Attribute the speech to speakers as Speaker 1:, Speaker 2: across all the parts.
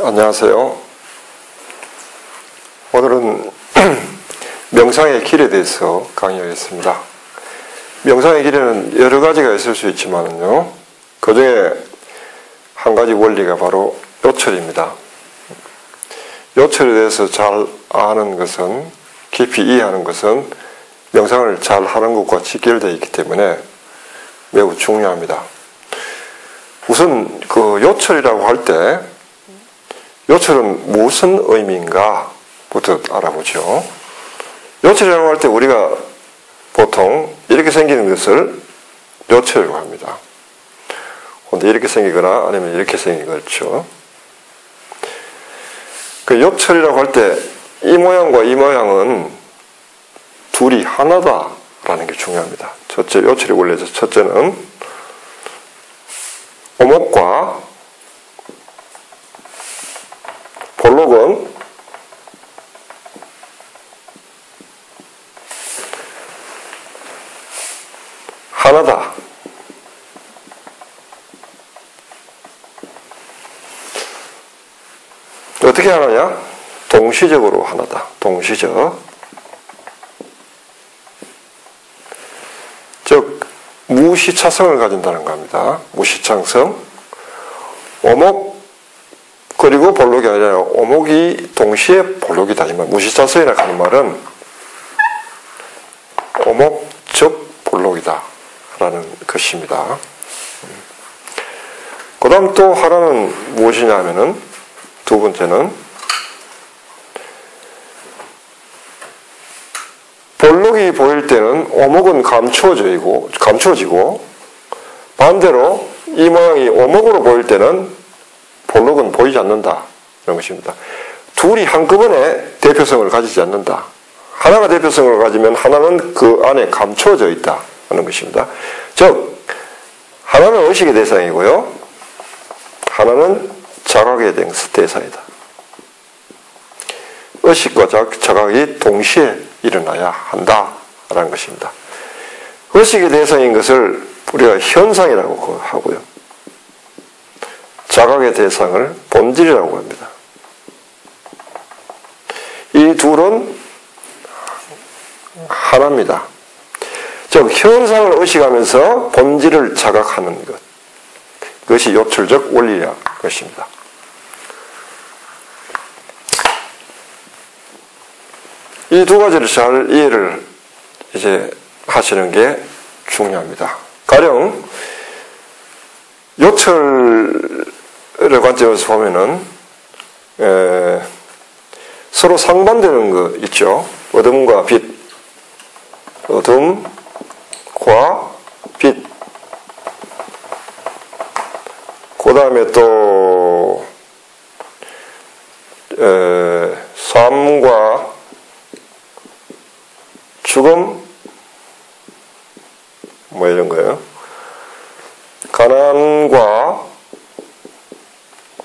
Speaker 1: 안녕하세요. 오늘은 명상의 길에 대해서 강의하겠습니다. 명상의 길에는 여러 가지가 있을 수 있지만요, 그 중에 한 가지 원리가 바로 요철입니다. 요철에 대해서 잘 아는 것은, 깊이 이해하는 것은 명상을 잘 하는 것과 직결되어 있기 때문에 매우 중요합니다. 우선 그 요철이라고 할 때 요철은 무슨 의미인가부터 알아보죠. 요철이라고 할 때 우리가 보통 이렇게 생기는 것을 요철이라고 합니다. 근데 이렇게 생기거나 아니면 이렇게 생긴 거죠. 그 요철이라고 할 때 이 모양과 이 모양은 둘이 하나다라는 게 중요합니다. 첫째, 요철의 원리에서 첫째는 오목과 볼록은 하나다. 어떻게 하느냐? 동시적으로 하나다. 동시적. 즉 무시차성을 가진다는 겁니다. 무시차성. 오목 그리고 볼록이 아니라 오목이 동시에 볼록이다지만 무시차성이라 하는 말은 오목적 볼록이다 라는 것입니다. 그 다음 또 하나는 무엇이냐 하면은 두 번째는 볼록이 보일 때는 오목은 감추어지고 반대로 이 모양이 오목으로 보일 때는 볼록은 보이지 않는다 이런 것입니다. 둘이 한꺼번에 대표성을 가지지 않는다. 하나가 대표성을 가지면 하나는 그 안에 감추어져 있다 하는 것입니다. 즉 하나는 의식의 대상이고요, 하나는 자각의 대상이다. 의식과 자각이 동시에 일어나야 한다라는 것입니다. 의식의 대상인 것을 우리가 현상이라고 하고요, 자각의 대상을 본질이라고 합니다. 이 둘은 하나입니다. 즉 현상을 의식하면서 본질을 자각하는 것, 그것이 요철적 원리의 것입니다. 이 두 가지를 잘 이해를 이제 하시는 게 중요합니다. 가령 요철의 관점에서 보면은 서로 상반되는 거 있죠. 어둠과 빛, 어둠과 빛. 그 다음에 또 삶과 죽음, 뭐 이런 거예요. 가난과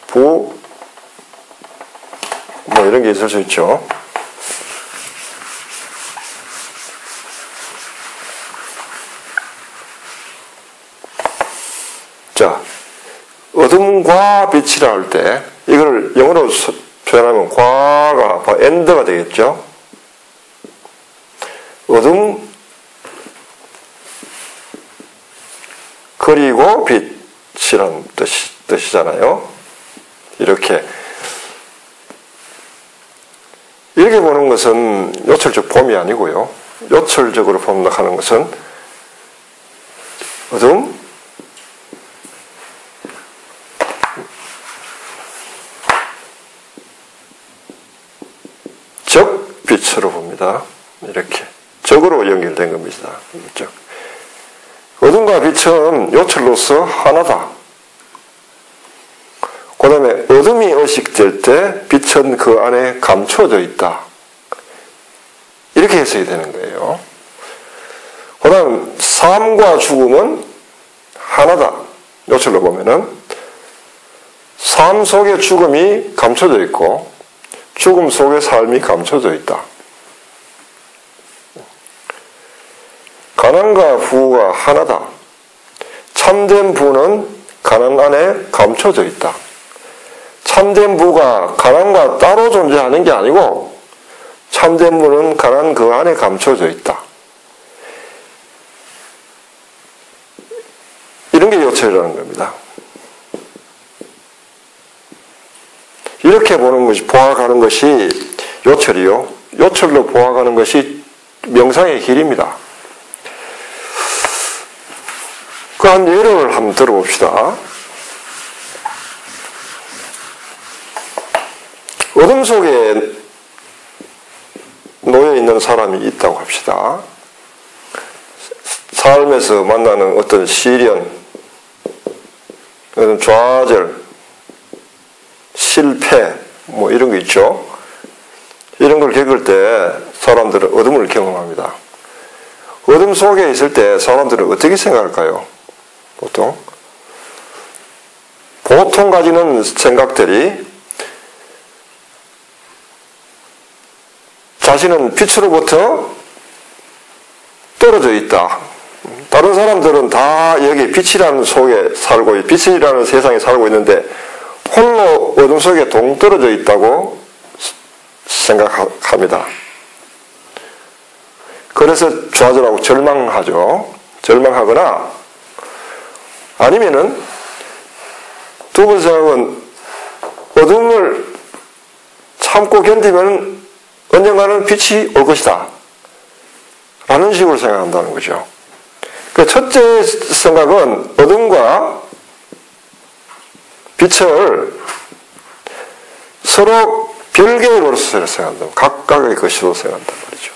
Speaker 1: 부, 뭐 이런 게 있을 수 있죠. 자, 어둠과 빛이라 할 때 이걸 영어로 표현하면 과가 엔드가 되겠죠. 어둠 그리고 빛이란 뜻이잖아요. 이렇게 보는 것은 요철적 봄이 아니고요, 요철적으로 본다는 것은 어둠 적 빛으로 봅니다. 이렇게 적으로 연결된 겁니다. 즉 어둠과 빛은 요철로서 하나다. 그 다음에 어둠이 의식될 때 빛은 그 안에 감춰져 있다. 이렇게 해석이 되는 거예요. 그 다음 삶과 죽음은 하나다. 요철로 보면은 삶 속에 죽음이 감춰져 있고 죽음 속에 삶이 감춰져 있다. 가난과 부가 하나다. 참된 부는 가난 안에 감춰져 있다. 참된 부가 가난과 따로 존재하는 게 아니고 참된 부는 가난 그 안에 감춰져 있다. 이런 게 요철이라는 겁니다. 이렇게 보는 것이, 보아가는 것이 요철이요. 요철로 보아가는 것이 명상의 길입니다. 그 한 예를 한번 들어봅시다. 어둠 속에 놓여 있는 사람이 있다고 합시다. 삶에서 만나는 어떤 시련, 어떤 좌절, 실패, 뭐 이런 거 있죠. 이런 걸 겪을 때 사람들은 어둠을 경험합니다. 어둠 속에 있을 때 사람들은 어떻게 생각할까요? 보통 가지는 생각들이 자신은 빛으로부터 떨어져 있다. 다른 사람들은 다 여기 빛이라는 속에 살고, 빛이라는 세상에 살고 있는데 홀로 어둠 속에 동떨어져 있다고 생각합니다. 그래서 좌절하고 절망하죠. 절망하거나 아니면은 두 번째 생각은 어둠을 참고 견디면 언젠가는 빛이 올 것이다 라는 식으로 생각한다는 거죠. 그 첫째 생각은 어둠과 빛을 서로 별개의 것으로 생각한다. 각각의 것으로 생각한단 말이죠.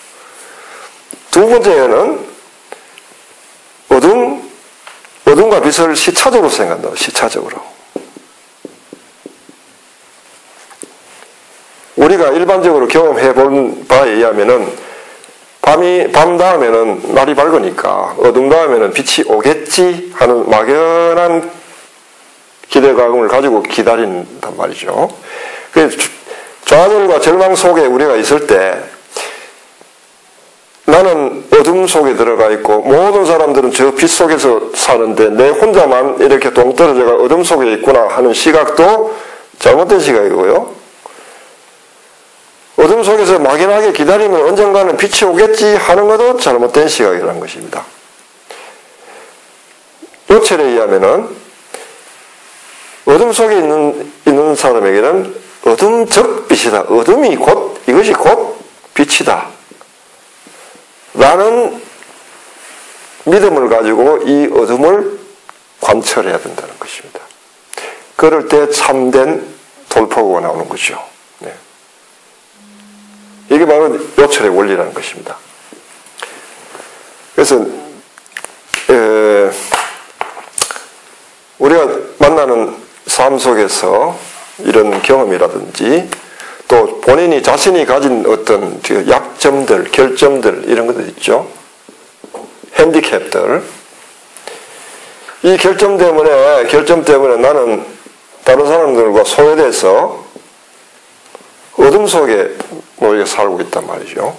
Speaker 1: 두 번째는 어둠과 빛을 시차적으로 생각한다. 시차적으로. 우리가 일반적으로 경험해 본 바에 의하면은 밤 다음에는 날이 밝으니까 어둠 다음에는 빛이 오겠지 하는 막연한 기대감을 가지고 기다린단 말이죠. 좌절과 절망 속에 우리가 있을 때 나는 어둠 속에 들어가 있고 모든 사람들은 저 빛 속에서 사는데 내 혼자만 이렇게 동떨어져가 어둠 속에 있구나 하는 시각도 잘못된 시각이고요. 어둠 속에서 막연하게 기다리면 언젠가는 빛이 오겠지 하는 것도 잘못된 시각이라는 것입니다. 요철에 의하면은 어둠 속에 있는 사람에게는 어둠적 빛이다. 이것이 곧 빛이다. 라는 믿음을 가지고 이 어둠을 관철해야 된다는 것입니다. 그럴 때 참된 돌파구가 나오는 거죠. 네. 이게 바로 요철의 원리라는 것입니다. 그래서 우리가 만나는 삶 속에서 이런 경험이라든지 또 본인이 자신이 가진 어떤 약점들, 결점들 이런 것들 있죠. 핸디캡들. 이 결점 때문에 나는 다른 사람들과 소외돼서 어둠 속에 우리가 살고 있단 말이죠.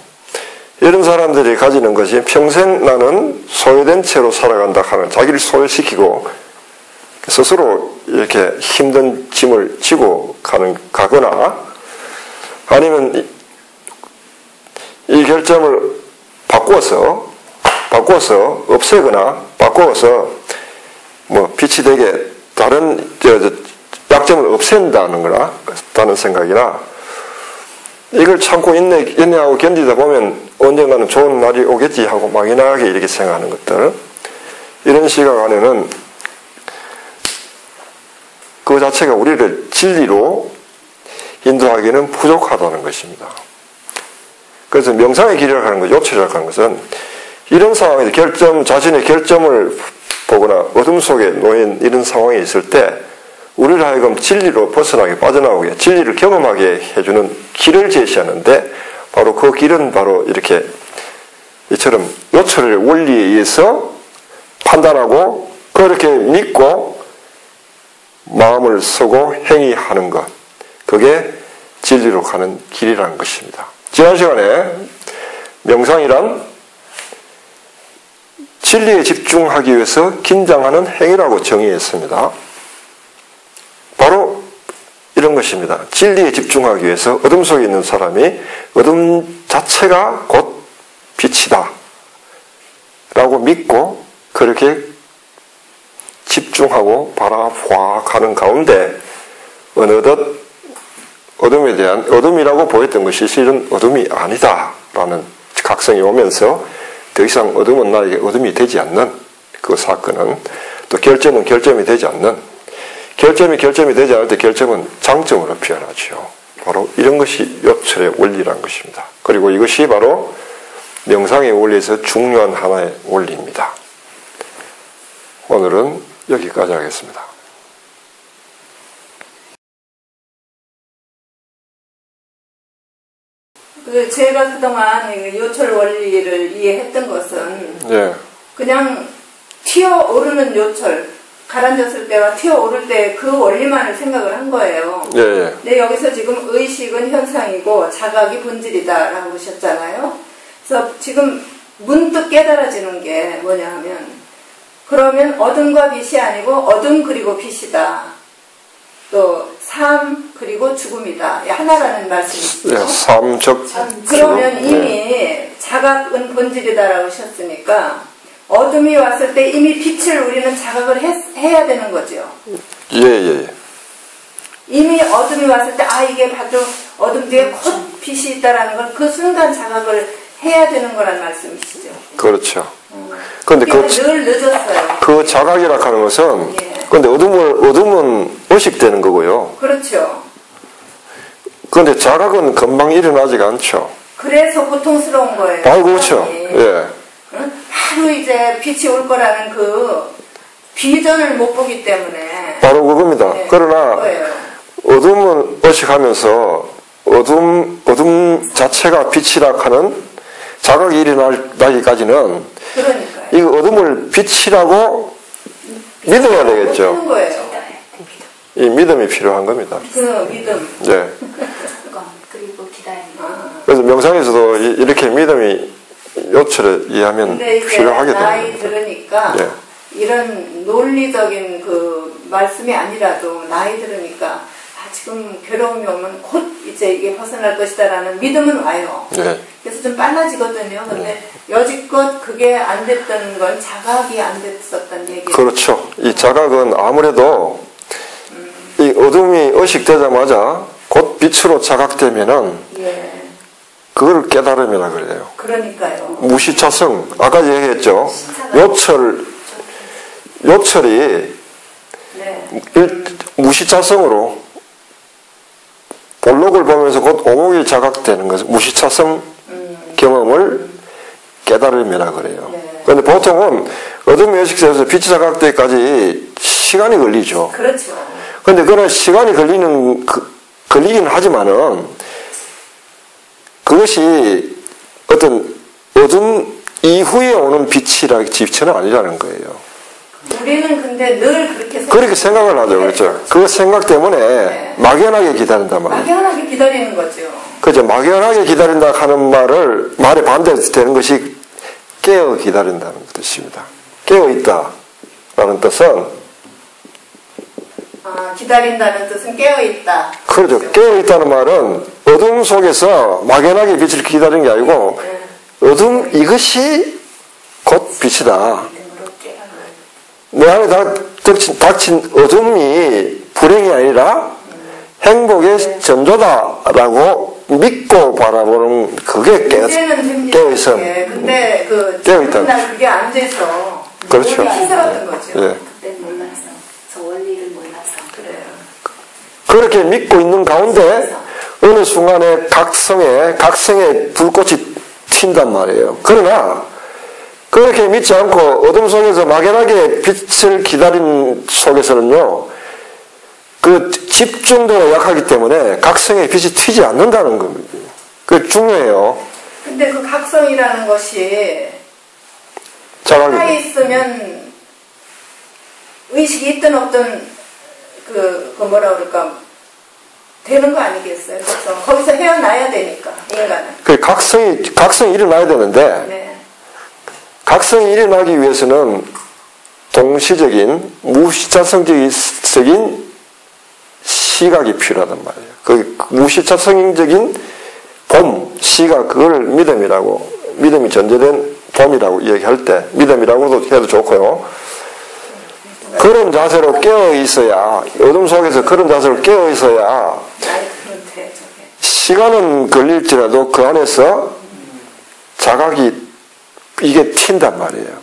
Speaker 1: 이런 사람들이 가지는 것이 평생 나는 소외된 채로 살아간다 하는 자기를 소외시키고 스스로 이렇게 힘든 짐을 지고 가거나 아니면 이 결점을 바꾸어서 없애거나 바꾸어서 뭐 빛이 되게 다른 약점을 없앤다는 거나 다는 생각이나 이걸 참고 인내하고 견디다 보면 언젠가는 좋은 날이 오겠지 하고 막연하게 이렇게 생각하는 것들, 이런 시각 안에는 그 자체가 우리를 진리로 인도하기는 부족하다는 것입니다. 그래서 명상의 길이라고 하는 것, 요철이라고 하는 것은 이런 상황에서 자신의 결점을 보거나 어둠 속에 놓인 이런 상황에 있을 때 우리를 하여금 진리로 벗어나게 빠져나오게 진리를 경험하게 해주는 길을 제시하는데 바로 그 길은 바로 이렇게 이처럼 요철의 원리에 의해서 판단하고 그렇게 믿고 마음을 쓰고 행위하는 것, 그게 진리로 가는 길이라는 것입니다. 지난 시간에 명상이란 진리에 집중하기 위해서 긴장하는 행위라고 정의했습니다. 바로 이런 것입니다. 진리에 집중하기 위해서 어둠 속에 있는 사람이 어둠 자체가 곧 빛이다 라고 믿고 그렇게 집중하고 바라보아가는 가운데 어느덧 어둠에 대한 어둠이라고 보였던 것이 실은 어둠이 아니다라는 각성이 오면서 더 이상 어둠은 나에게 어둠이 되지 않는 그 사건은 또 결점은 결점이 되지 않는 결점이 되지 않을 때 결점은 장점으로 표현하죠. 바로 이런 것이 요철의 원리라는 것입니다. 그리고 이것이 바로 명상의 원리에서 중요한 하나의 원리입니다. 오늘은 여기까지 하겠습니다.
Speaker 2: 제가 그동안 요철 원리를 이해했던 것은
Speaker 1: 예.
Speaker 2: 그냥 튀어오르는 요철, 가라앉았을 때와 튀어오를 때 그 원리만을 생각을 한 거예요.
Speaker 1: 예, 예.
Speaker 2: 근데 여기서 지금 의식은 현상이고 자각이 본질이다라고 하셨잖아요. 그래서 지금 문득 깨달아지는 게 뭐냐 하면 그러면 어둠과 빛이 아니고 어둠 그리고 빛이다. 또 삶 그리고 죽음이다. 하나라는 말씀이시죠.
Speaker 1: 예, 삶적
Speaker 2: 그러면
Speaker 1: 죽음.
Speaker 2: 이미 자각은 본질이다라고 하셨으니까 어둠이 왔을 때 이미 빛을 우리는 자각을 해야 되는 거죠.
Speaker 1: 예, 예.
Speaker 2: 이미 어둠이 왔을 때 이게 바로 어둠 뒤에 곧 빛이 있다라는 걸 그 순간 자각을 해야 되는 거란 말씀이시죠.
Speaker 1: 그렇죠. 그런데
Speaker 2: 늘 늦었어요.
Speaker 1: 그 자각이라 하는 것은
Speaker 2: 예.
Speaker 1: 근데 어둠은 의식되는 거고요.
Speaker 2: 그렇죠.
Speaker 1: 그런데 자각은 금방 일어나지가 않죠.
Speaker 2: 그래서 고통스러운 거예요.
Speaker 1: 그렇죠. 예.
Speaker 2: 바로 이제 빛이 올 거라는 그 비전을 못 보기 때문에
Speaker 1: 바로 그겁니다.
Speaker 2: 네,
Speaker 1: 그러나
Speaker 2: 그거예요.
Speaker 1: 어둠은 의식하면서 어둠 자체가 빛이라 하는 자각이 일어나기까지는
Speaker 2: 그러니까요.
Speaker 1: 이 어둠을 빛이라고 믿어야 되겠죠.
Speaker 2: 못 거예요.
Speaker 1: 이 믿음이 필요한 겁니다.
Speaker 2: 그 믿음.
Speaker 1: 네.
Speaker 2: 그리고 기다림.
Speaker 1: 그래서 명상에서도 이렇게 믿음이 요철에 의하면
Speaker 2: 근데 이제
Speaker 1: 필요하게 되는
Speaker 2: 나이
Speaker 1: 겁니다.
Speaker 2: 들으니까
Speaker 1: 네.
Speaker 2: 이런 논리적인 그 말씀이 아니라도 나이 들으니까 지금 괴로움이 오면 곧 이제 이게 벗어날 것이다라는 믿음은 와요.
Speaker 1: 네.
Speaker 2: 그래서 좀 빨라지거든요. 근데 여지껏 그게 안 됐던 건 자각이 안 됐었던 얘기예요.
Speaker 1: 그렇죠. 이 자각은 아무래도 이 어둠이 의식되자마자 곧 빛으로 자각되면은
Speaker 2: 예.
Speaker 1: 그걸 깨달음이라 그래요.
Speaker 2: 그러니까요.
Speaker 1: 무시차성, 아까 얘기했죠. 요철이
Speaker 2: 네.
Speaker 1: 무시차성으로 볼록을 보면서 곧 오목이 자각되는 것은 무시차성 경험을 깨달음이라 그래요.
Speaker 2: 네.
Speaker 1: 그런데 보통은 어둠이 의식돼서 빛이 자각되기까지 시간이 걸리죠.
Speaker 2: 그렇죠.
Speaker 1: 그런데 그런 시간이 걸리긴 하지만은 그것이 어떤 어둠 이후에 오는 빛은 아니라는 거예요.
Speaker 2: 우리는 근데 늘
Speaker 1: 그렇게 생각을 하죠. 그렇죠. 그 생각 때문에
Speaker 2: 네.
Speaker 1: 막연하게 기다린단 말이에요.
Speaker 2: 막연하게 기다리는 거죠.
Speaker 1: 그죠. 막연하게 기다린다 하는 말에 반대되는 것이 깨어 기다린다는 뜻입니다. 깨어 있다라는 뜻은
Speaker 2: 기다린다는 뜻은 깨어있다.
Speaker 1: 그렇죠. 깨어 있다는 말은 어둠 속에서 막연하게 빛을 기다리는 게 아니고 어둠 이것이 곧 빛이다. 내 안에 닥친 어둠이 불행이 아니라 행복의 전조다라고 믿고 바라보는 그게 깨어있음.
Speaker 2: 근데
Speaker 1: 깨어있다.
Speaker 2: 날 그게 안 돼서
Speaker 1: 그렇죠.
Speaker 2: 힘들었던 거죠.
Speaker 1: 예.
Speaker 3: 그때 몰라서 저 원리를 몰라서
Speaker 2: 그래요.
Speaker 1: 그렇게 믿고 있는 가운데 어느 순간에 각성의 불꽃이 튄단 말이에요. 그러나 그렇게 믿지 않고 어둠 속에서 막연하게 빛을 기다린 속에서는요, 그 집중도가 약하기 때문에 각성의 빛이 튀지 않는다는 겁니다. 그게 중요해요.
Speaker 2: 근데 그 각성이라는 것이
Speaker 1: 자각이
Speaker 2: 있으면 의식이 있든 없든 그 뭐라 그럴까 되는 거 아니겠어요? 그래서 거기서 헤어나야 되니까 인간은.
Speaker 1: 그 각성이 일어나야 되는데
Speaker 2: 네.
Speaker 1: 각성이 일어나기 위해서는 동시적인 무시차성적인 시각이 필요하단 말이에요. 그 무시차성적인 봄, 시각, 그걸 믿음이 전제된 봄이라고 얘기할 때, 믿음이라고도 해도 좋고요. 그런 자세로 깨어 있어야, 어둠 속에서 그런 자세로 깨어 있어야, 시간은 걸릴지라도 그 안에서 자각이, 이게 튄단 말이에요.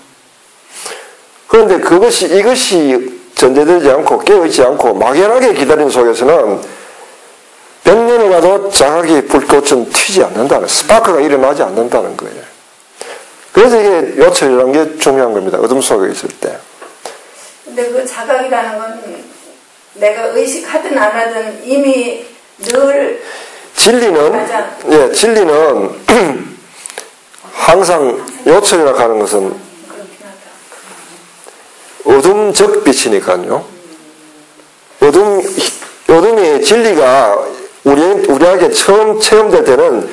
Speaker 1: 그런데 이것이 전제되지 않고, 깨어있지 않고, 막연하게 기다리는 속에서는 몇 년을 가도 자각이 불꽃은 튀지 않는다는, 스파크가 일어나지 않는다는 거예요. 그래서 이게 요철이라는 게 중요한 겁니다. 어둠 속에 있을 때.
Speaker 2: 근데 그 자각이라는 건 내가 의식하든 안 하든 이미 늘
Speaker 1: 진리는 항상 요철이라고 하는 것은 어둠적 빛이니까요. 어둠이 진리가 우리에게 처음 체험될 때는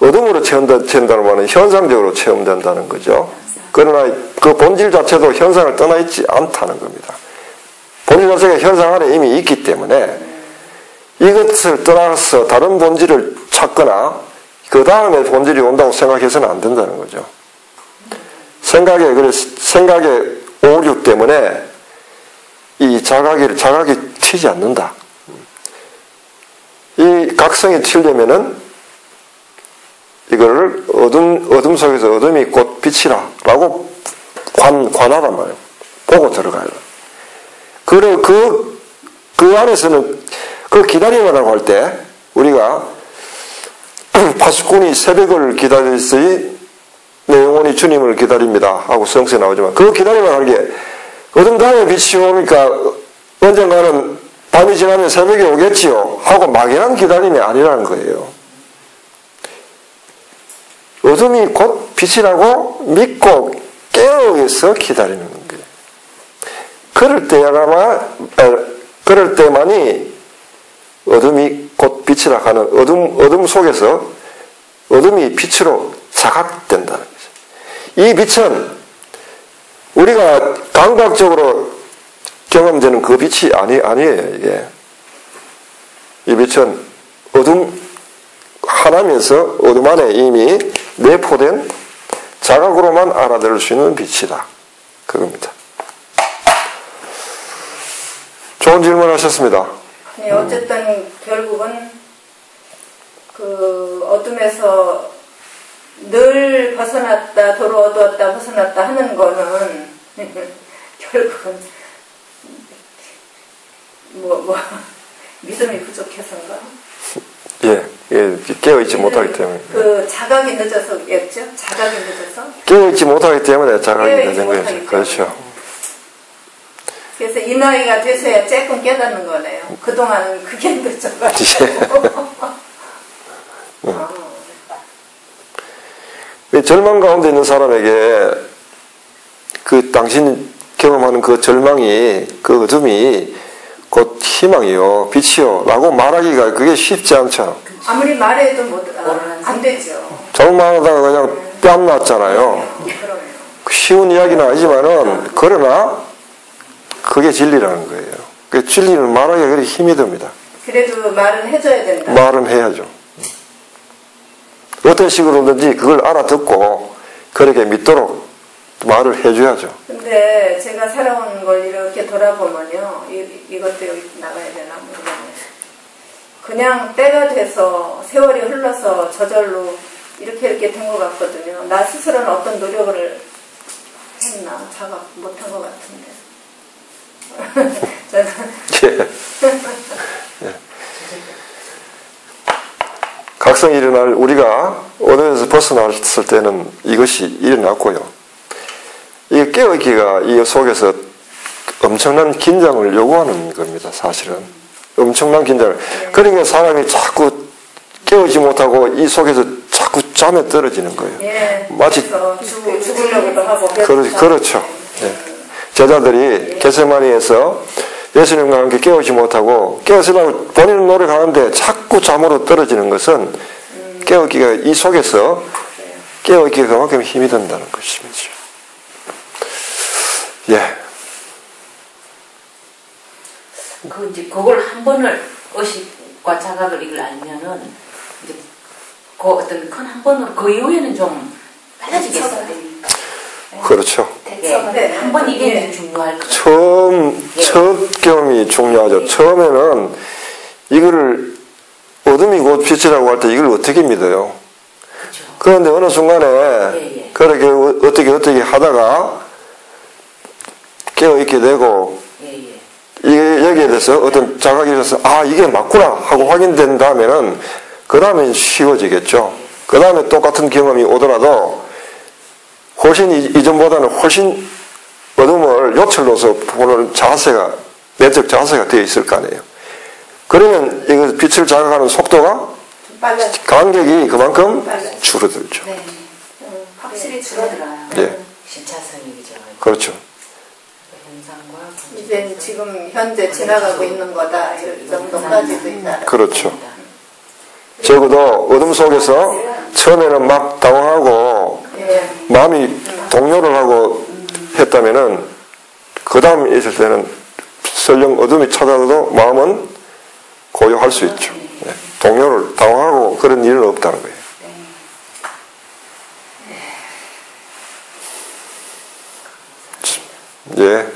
Speaker 1: 어둠으로 체험된다는 말은 현상적으로 체험된다는 거죠. 그러나 그 본질 자체도 현상을 떠나 있지 않다는 겁니다. 본질 자체가 현상 안에 이미 있기 때문에 이것을 떠나서 다른 본질을 찾거나 그 다음에 본질이 온다고 생각해서는 안 된다는 거죠. 생각의 오류 때문에 이 자각이 튀지 않는다. 이 각성이 튀려면은 이거를 어둠 속에서 어둠이 곧 빛이라 라고 관하란 말이에요. 보고 들어가요. 그래, 그 안에서는 그 기다림이라고 할 때 우리가 파수꾼이 새벽을 기다리시니 내 영혼이 주님을 기다립니다 하고 성서에 나오지만 그 기다림을 하는 게 어둠 다음에 빛이 오니까 언젠가는 밤이 지나면 새벽이 오겠지요 하고 막연한 기다림이 아니라는 거예요. 어둠이 곧 빛이라고 믿고 깨어있어 기다리는 거예요. 그럴 때만이 어둠이 곧 빛이라 하는 어둠 속에서 어둠이 빛으로 자각된다는 거죠. 이 빛은 우리가 감각적으로 경험되는 그 빛이 아니에요, 이게. 이 빛은 하나면서 어둠 안에 이미 내포된 자각으로만 알아들을 수 있는 빛이다. 그겁니다. 좋은 질문 하셨습니다.
Speaker 2: 네, 어쨌든 결국은 그 어둠에서 늘 벗어났다, 도로 어두웠다, 벗어났다 하는 거는 결국은 믿음이 부족해서인가?
Speaker 1: 예, 깨어있지 못하기 때문에.
Speaker 2: 그 자각이 늦어서겠죠? 자각이 늦어서?
Speaker 1: 깨어있지 못하기 때문에 자각이 늦은 거죠. 그렇죠.
Speaker 2: 그래서 이 나이가 돼서야 조금 깨닫는 거네요. 그동안은 그게 늦어가지고.
Speaker 1: 절망 가운데 있는 사람에게 그 당신이 경험하는 그 절망이, 그 어둠이 곧 희망이요, 빛이요 라고 말하기가 그게 쉽지 않죠.
Speaker 2: 아무리 말해도 안 되죠.
Speaker 1: 절망하다가 그냥 뺨 났잖아요. 쉬운 이야기는 아니지만은 그러나 그게 진리라는 거예요. 그 진리는 말하기가 그렇게 힘이 듭니다.
Speaker 2: 그래도 말은 해줘야 된다.
Speaker 1: 말은 해야죠. 어떤 식으로든지 그걸 알아듣고 그렇게 믿도록 말을 해줘야죠.
Speaker 2: 근데 제가 살아온 걸 이렇게 돌아보면요, 이것도 여기 나가야 되나 모르겠네. 그냥 때가 돼서 세월이 흘러서 저절로 이렇게 된 것 같거든요. 나 스스로는 어떤 노력을 했나 자각 못한 것 같은데. 저는
Speaker 1: 예. 각성이 일어날 우리가 어둠에서 벗어났을 때는 이것이 일어났고요. 이 깨어있기가 이 속에서 엄청난 긴장을 요구하는 겁니다. 사실은 엄청난 긴장을. 그러니까 사람이 자꾸 깨어있지 못하고 이 속에서 자꾸 잠에 떨어지는 거예요.
Speaker 2: 예,
Speaker 1: 마치
Speaker 2: 죽으려고도 하고.
Speaker 1: 그렇죠. 예. 제자들이 겟세마니에서 예수님과 함께 깨어있지 못하고 깨어있으려고 본인은 노력하는데 자꾸 잠으로 떨어지는 것은 깨어있기가 이 속에서 깨어있기가 그만큼 힘이 든다는 것입니다. 예.
Speaker 4: 이제 그걸 한 번을 의식과 자각을 이걸 알면은 이제 그 어떤 큰 한 번으로 그 이후에는 좀 달라지겠어요.
Speaker 1: 그렇죠.
Speaker 2: 네.
Speaker 4: 한 번 이게 이제 중요할 것 같아요.
Speaker 1: 첫 경험이 중요하죠. 처음에는 이거를 어둠이 곧 빛이라고 할 때 이걸 어떻게 믿어요?
Speaker 4: 그렇죠.
Speaker 1: 그런데 어느 순간에
Speaker 4: 예.
Speaker 1: 그렇게 어떻게 하다가 깨어있게 되고
Speaker 4: 예.
Speaker 1: 이게 여기에 대해서 어떤 자각이 있어서 아 이게 맞구나 하고 확인된 다음에는 그 다음에 쉬워지겠죠. 그 다음에 똑같은 경험이 오더라도 훨씬 이전보다는 훨씬 어둠을 요철로서 보는 자세가 내적 자세가 되어 있을 거 아니에요. 그러면 이거 빛을 자각하는 속도가 간격이 그만큼 줄어들죠.
Speaker 3: 네. 확실히 줄어들어요.
Speaker 1: 예,
Speaker 4: 신차선이죠.
Speaker 1: 그렇죠.
Speaker 4: 현상과
Speaker 2: 이제 지금 현재 지나가고 있는 거다 이런 정도까지도 있다.
Speaker 1: 그렇죠. 적어도 어둠 속에서 처음에는 막 당황하고
Speaker 2: 예.
Speaker 1: 마음이 동요를 하고 했다면은 그 다음에 있을 때는 설령 어둠이 찾아도 마음은 고요할 수 있죠. 네. 동요를 당황하고 그런 일은 없다는 거예요. 예.